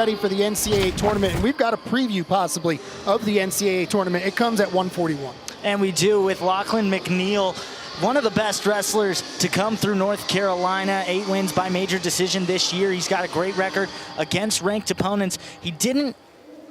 ready for the NCAA tournament, and we've got a preview possibly of the NCAA tournament. It comes at 141. And we do with Lachlan McNeil, one of the best wrestlers to come through North Carolina. 8 wins by major decision this year. He's got a great record against ranked opponents. He didn't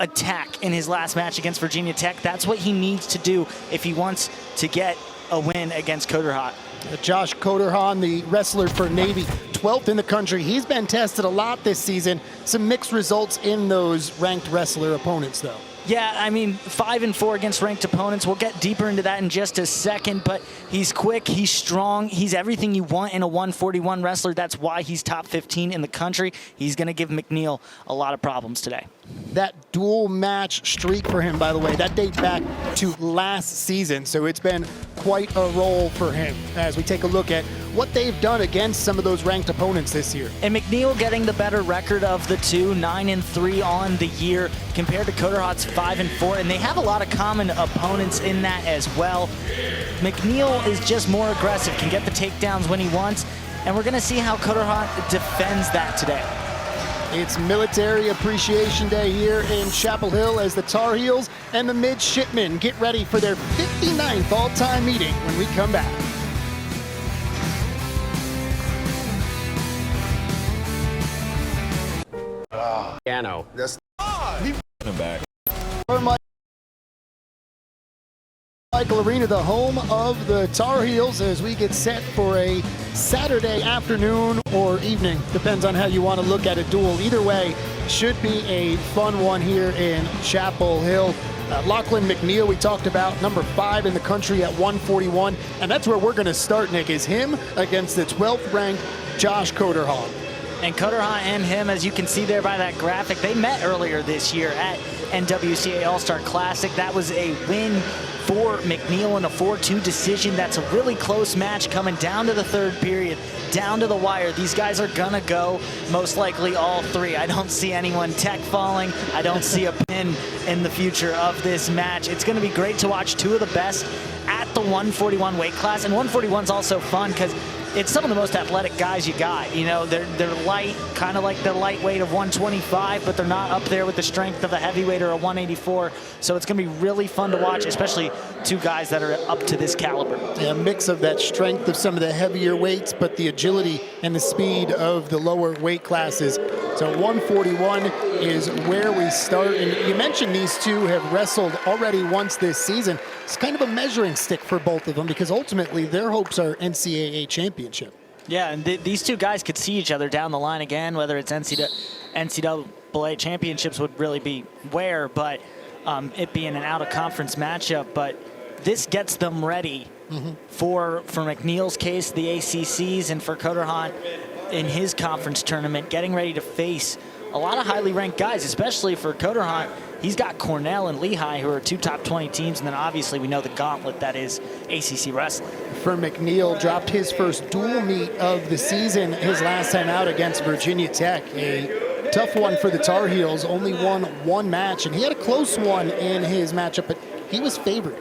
attack in his last match against Virginia Tech. That's what he needs to do if he wants to get a win against Coderhot. Josh Coderhon, the wrestler for Navy, 12th in the country. He's been tested a lot this season. Some mixed results in those ranked wrestler opponents, though. Yeah, I mean, 5-4 against ranked opponents. We'll get deeper into that in just a second, but he's quick, he's strong, he's everything you want in a 141 wrestler. That's why he's top 15 in the country. He's going to give McNeil a lot of problems today. That dual match streak for him, by the way, that dates back to last season, so it's been quite a role for him as we take a look at what they've done against some of those ranked opponents this year. And McNeil getting the better record of the two, 9-3 on the year compared to Coderhot's 5-4, and they have a lot of common opponents in that as well. McNeil is just more aggressive, can get the takedowns when he wants, and we're gonna see how Coderhot defends that today. It's Military Appreciation Day here in Chapel Hill as the Tar Heels and the Midshipmen get ready for their 59th all-time meeting when we come back. Piano. That's back. Michael Arena, the home of the Tar Heels, as we get set for a Saturday afternoon or evening, depends on how you want to look at a duel. Either way, should be a fun one here in Chapel Hill. Lachlan McNeil, we talked about, number 5 in the country at 141, and that's where we're going to start, Nick, is him against the 12th ranked Josh Coderhon. And Coderhot and him, as you can see there by that graphic, they met earlier this year at NWCA All-Star Classic. That was a win for McNeil in a 4-2 decision. That's a really close match coming down to the third period, down to the wire. These guys are gonna go, most likely all 3. I don't see anyone tech falling. I don't see a pin in the future of this match. It's gonna be great to watch 2 of the best at the 141 weight class. And 141's also fun because it's some of the most athletic guys you got. You know, they're light, kind of like the lightweight of 125, but they're not up there with the strength of a heavyweight or a 184. So it's going to be really fun to watch, especially 2 guys that are up to this caliber. Yeah, a mix of that strength of some of the heavier weights, but the agility and the speed of the lower weight classes. So 141 is where we start. And you mentioned these 2 have wrestled already once this season. It's kind of a measuring stick for both of them because ultimately their hopes are NCAA championship. Yeah, and these 2 guys could see each other down the line again, whether it's NCAA championships would really be where, but it being an out-of-conference matchup. But this gets them ready for McNeil's case, the ACCs, and for Coderhot in his conference tournament, getting ready to face a lot of highly ranked guys, especially for Coderhot. He's got Cornell and Lehigh, who are 2 top 20 teams, and then obviously we know the gauntlet that is ACC wrestling. For McNeil, dropped his first dual meet of the season his last time out against Virginia Tech. A tough one for the Tar Heels, only won 1 match, and he had a close one in his matchup, but he was favored.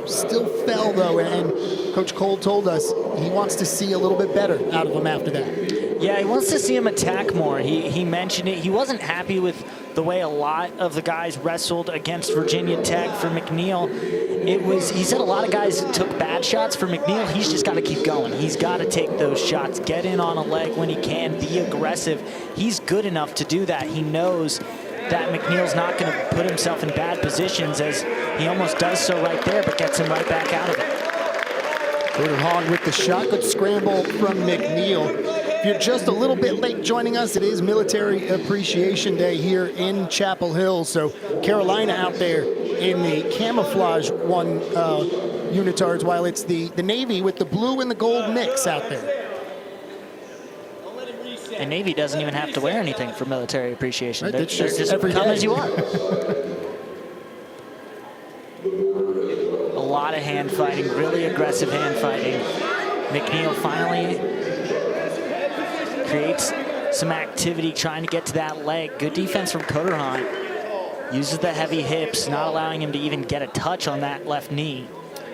Still fell, though, and Coach Cole told us he wants to see a little bit better out of him after that. Yeah, he wants to see him attack more. He mentioned it. He wasn't happy with the way a lot of the guys wrestled against Virginia Tech. For McNeil, he said a lot of guys took bad shots. For McNeil, he's just got to keep going. He's got to take those shots, get in on a leg when he can, be aggressive. He's good enough to do that. He knows that McNeil's not going to put himself in bad positions, as he almost does so right there, but gets him right back out of it. Coderhon with the shot. Good scramble from McNeil. If you're just a little bit late joining us, it is Military Appreciation Day here in Chapel Hill. So Carolina out there in the camouflage unitards, while it's the Navy with the blue and the gold mix out there. And Navy doesn't even have to wear anything for Military Appreciation. Right, They're just come as you are. A lot of hand fighting, really aggressive hand fighting. McNeil finally creates some activity trying to get to that leg. Good defense from Coderhon. Uses the heavy hips, not allowing him to even get a touch on that left knee.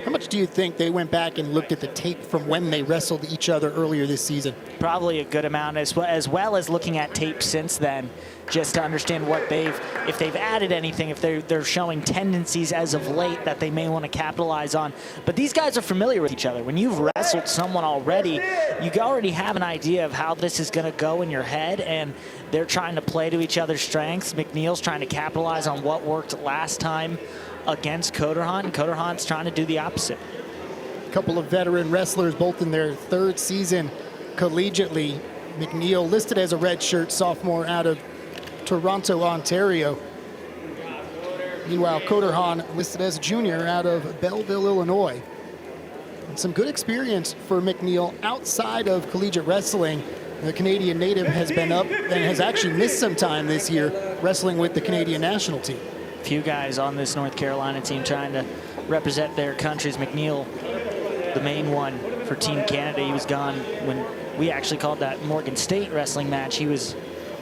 How much do you think they went back and looked at the tape from when they wrestled each other earlier this season? Probably a good amount, as well as looking at tape since then, just to understand what if they've added anything, if they're showing tendencies as of late that they may want to capitalize on. But these guys are familiar with each other. When you've wrestled someone already, you already have an idea of how this is going to go in your head, and they're trying to play to each other's strengths. McNeil's trying to capitalize on what worked last time against Coder Hunt, and Coder Hunt's trying to do the opposite. A couple of veteran wrestlers, both in their third season collegiately. McNeil listed as a redshirt sophomore out of Toronto, Ontario. Meanwhile, Coder Hunt listed as a junior out of Belleville, Illinois. And some good experience for McNeil outside of collegiate wrestling. The Canadian native has been up and has actually missed some time this year wrestling with the Canadian national team. Few guys on this North Carolina team trying to represent their countries. McNeil, the main one for Team Canada. He was gone when we actually called that Morgan State wrestling match. He was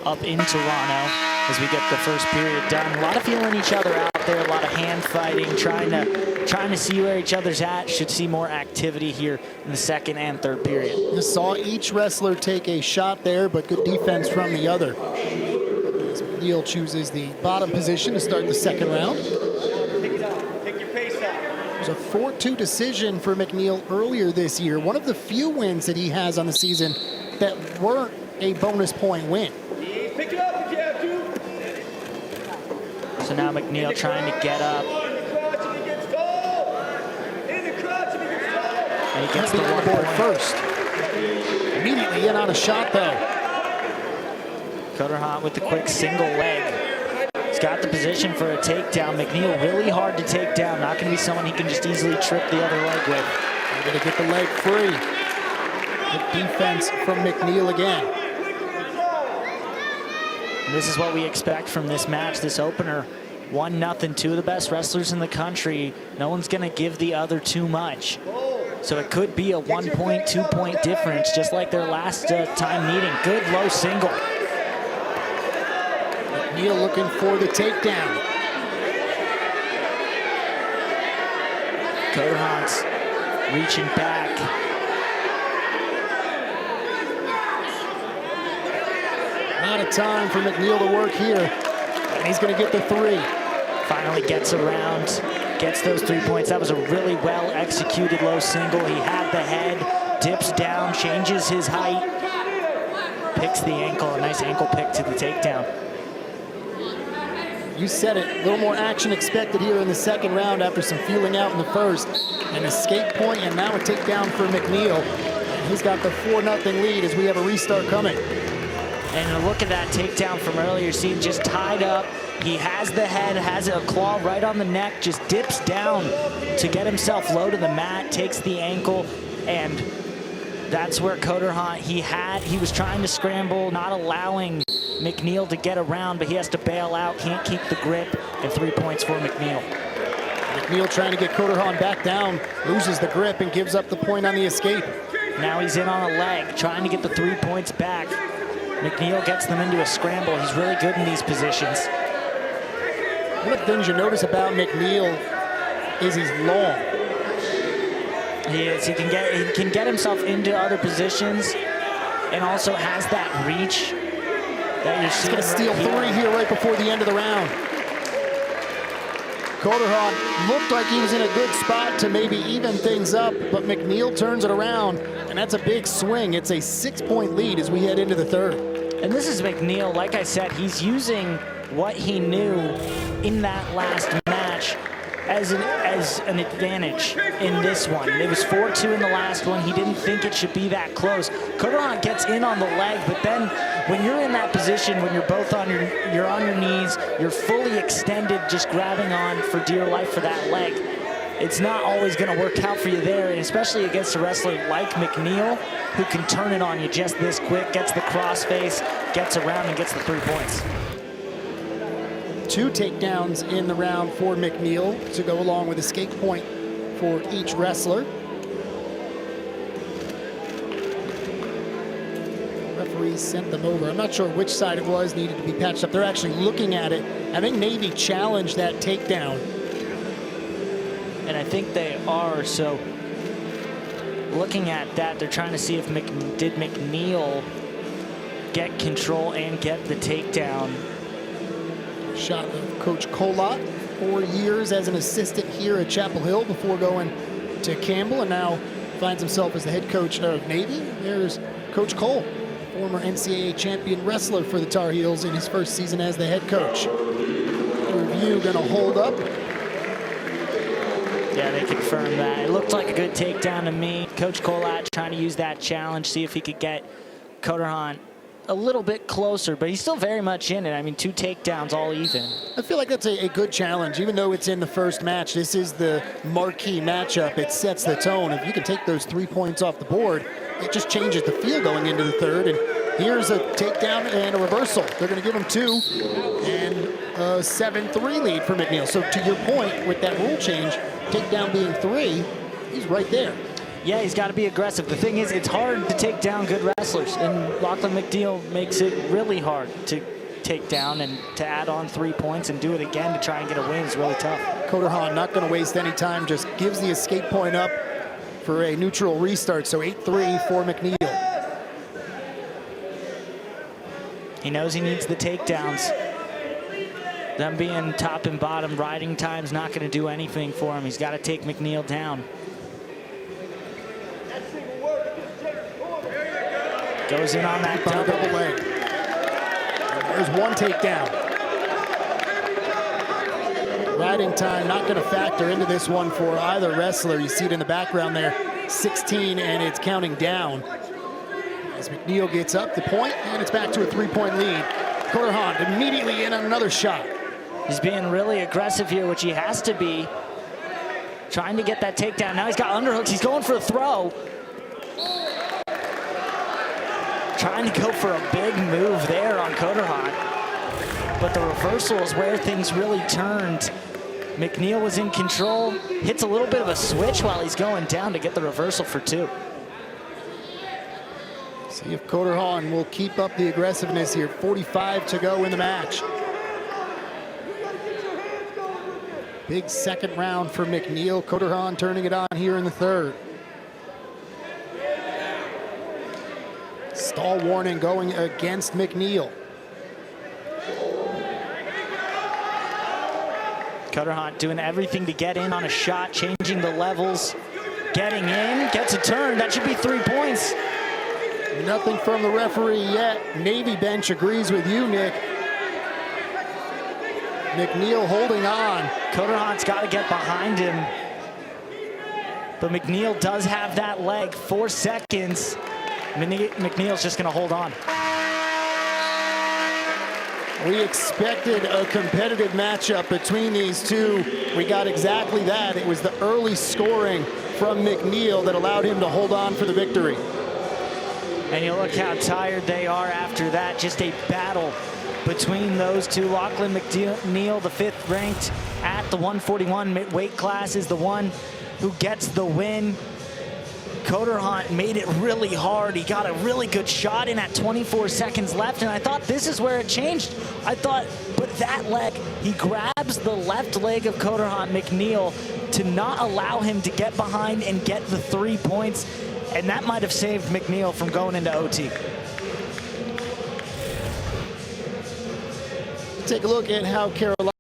up in Toronto as we get the first period done. A lot of feeling each other out there, a lot of hand fighting, trying to see where each other's at. Should see more activity here in the second and third period. You saw each wrestler take a shot there, but good defense from the other. As McNeil chooses the bottom position to start the second round. It was a 4-2 decision for McNeil earlier this year. One of the few wins that he has on the season that weren't a bonus point win. So now McNeil trying to get up. And he gets the 1 point first. Immediately in on a shot though. Coder Hunt with the quick single leg. He's got the position for a takedown. McNeil really hard to take down. Not going to be someone he can just easily trip the other leg with. Going to get the leg free. Good defense from McNeil again. And this is what we expect from this match, this opener. 1-0, two of the best wrestlers in the country. No one's going to give the other too much. So it could be a 1 point, 2 point difference, just like their last time meeting. Good low single. McNeil looking for the takedown. Coder Hunt's reaching back. Not a time for McNeil to work here. And he's going to get the 3. Finally gets around, gets those 3 points. That was a really well executed low single. He had the head, dips down, changes his height, picks the ankle, a nice ankle pick to the takedown. You said it, a little more action expected here in the second round after some feeling out in the first. An escape point and now a takedown for McNeil. He's got the 4-0 lead as we have a restart coming. And look at that takedown from earlier. See, just tied up. He has the head, has a claw right on the neck, just dips down to get himself low to the mat, takes the ankle, and that's where Coder Hunt, he was trying to scramble, not allowing McNeil to get around, but he has to bail out, can't keep the grip, and 3 points for McNeil. McNeil trying to get Coder Hunt back down, loses the grip and gives up the point on the escape. Now he's in on a leg, trying to get the 3 points back. McNeil gets them into a scramble. He's really good in these positions. One of the things you notice about McNeil is he's long. He is. He can get himself into other positions, and also has that reach that you're seeing. He's going to steal 3 here right before the end of the round. Coder Hunt looked like he was in a good spot to maybe even things up, but McNeil turns it around, and that's a big swing. It's a 6-point lead as we head into the third. And this is McNeil, like I said, he's using what he knew in that last match as an advantage in this one. It was 4-2 in the last one. He didn't think it should be that close. Coder Hunt gets in on the leg, but then when you're in that position, when you're both on your knees, you're fully extended, just grabbing on for dear life for that leg, it's not always going to work out for you there, and especially against a wrestler like McNeil, who can turn it on you just this quick, gets the crossface, gets around, and gets the 3 points. 2 takedowns in the round for McNeil to go along with escape point for each wrestler. Referees sent them over. I'm not sure which side it was needed to be patched up. They're actually looking at it. I think Navy challenged that takedown. And I think they are. So looking at that, they're trying to see if did McNeil get control and get the takedown. Shot of Coach Kolot, 4 years as an assistant here at Chapel Hill before going to Campbell, and now finds himself as the head coach of Navy. There's Coach Cole, former NCAA champion wrestler for the Tar Heels in his first season as the head coach. The review going to hold up. Yeah, they confirmed that. It looked like a good takedown to me. Coach Kolot trying to use that challenge, see if he could get Coderhon a little bit closer, but he's still very much in it. I mean, 2 takedowns all even. I feel like that's a good challenge, even though it's in the first match. This is the marquee matchup. It sets the tone. If you can take those 3 points off the board, it just changes the feel going into the third. And here's a takedown and a reversal. They're going to give him 2 and a 7-3 lead for McNeil. So to your point with that rule change, takedown being 3, he's right there. Yeah, he's got to be aggressive. The thing is, it's hard to take down good wrestlers, and Lachlan McNeil makes it really hard to take down, and to add on 3 points and do it again to try and get a win is really tough. Coderhon not going to waste any time, just gives the escape point up for a neutral restart. So 8-3 for McNeil. He knows he needs the takedowns. Them being top and bottom, riding time's not going to do anything for him. He's got to take McNeil down. Goes in on that double leg. There's 1 takedown. Riding time not going to factor into this one for either wrestler. You see it in the background there, 16, and it's counting down. As McNeil gets up the point, and it's back to a 3-point lead. Coderhon immediately in on another shot. He's being really aggressive here, which he has to be. Trying to get that takedown. Now he's got underhooks. He's going for a throw. Trying to go for a big move there on Coderhon. But the reversal is where things really turned. McNeil was in control. Hits a little bit of a switch while he's going down to get the reversal for 2. See if Coderhon will keep up the aggressiveness here. 45 to go in the match. Big second round for McNeil. Coderhon turning it on here in the third. Stall warning going against McNeil. Coderhon doing everything to get in on a shot, changing the levels, getting in, gets a turn. That should be 3 points. Nothing from the referee yet. Navy bench agrees with you, Nick. McNeil holding on. Coderhon's got to get behind him. But McNeil does have that leg. 4 seconds. McNeil's just going to hold on. We expected a competitive matchup between these two. We got exactly that. It was the early scoring from McNeil that allowed him to hold on for the victory. And you look how tired they are after that. Just a battle between those two. Lachlan McNeil, the 5th ranked at the 141 weight class, is the one who gets the win. Coderhon made it really hard. He got a really good shot in at 24 seconds left, and I thought this is where it changed. I thought, but that leg, he grabs the left leg of Coderhon McNeil to not allow him to get behind and get the 3 points, and that might have saved McNeil from going into OT. Take a look at how Carolina